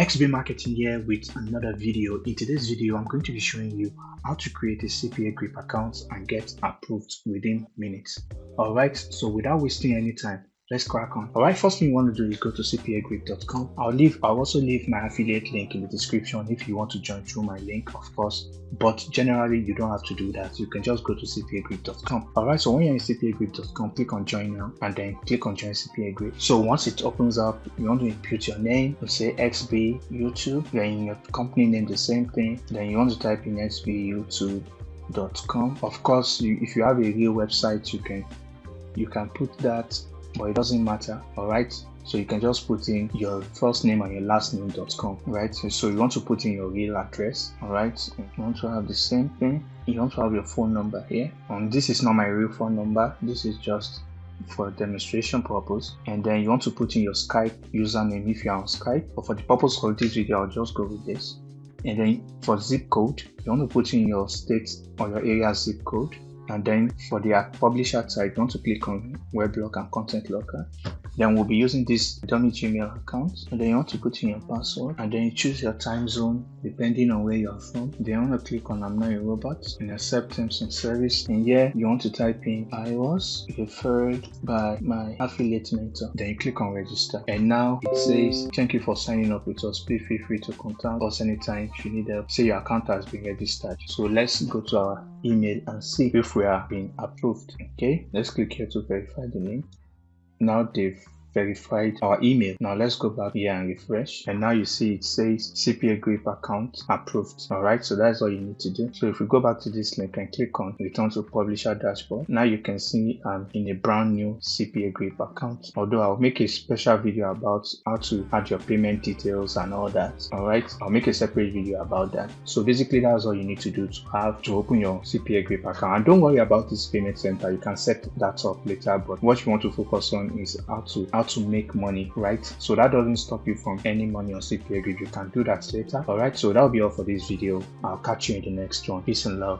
XB Marketing here with another video. In today's video, I'm going to be showing you how to create a Cpagrip account and get approved within minutes. Alright, so without wasting any time, let's crack on. Alright, first thing you want to do is go to cpagrip.com. I'll also leave my affiliate link in the description if you want to join through my link, of course. But generally, you don't have to do that. You can just go to cpagrip.com. Alright, so when you're in cpagrip.com, click on join now and then click on join Cpagrip. So once it opens up, you want to input your name. You say XB YouTube, then in your company name the same thing. Then you want to type in xbyoutube.com. Of course, if you have a real website, you can put that, but it doesn't matter. All right, so you can just put in your first name and your last name.com, right? So you want to put in your real address. All right, you want to have the same thing. You want to have your phone number here, and this is not my real phone number, this is just for demonstration purpose. And then you want to put in your Skype username if you're on Skype, but for the purpose of this video, I'll just go with this. And then for zip code, you want to put in your state or your area zip code. And then for the publisher type, you want to click on weblog and content locker. Then we'll be using this dummy Gmail account. And then you want to put in your password, and then you choose your time zone depending on where you're from. Then you want to click on I'm not a robot and accept terms and service. And here you want to type in I was referred by my affiliate mentor. Then you click on register. And now it says thank you for signing up with us. Please feel free to contact us anytime if you need help. Say your account has been registered. So let's go to our email and see if we are being approved. Okay, let's click here to verify the name. Now they've verified our email. Now let's go back here and refresh, and now you see it says Cpagrip account approved. All right, so that's all you need to do. So if we go back to this link and click on return to publisher dashboard, now you can see I'm in a brand new Cpagrip account, although I'll make a special video about how to add your payment details and all that. All right, I'll make a separate video about that. So basically that's all you need to do to open your Cpagrip account. And don't worry about this payment center, you can set that up later, but what you want to focus on is how to make money, right? So that doesn't stop you from earning money on Cpagrip. You can do that later. All right, so that'll be all for this video. I'll catch you in the next one. Peace and love.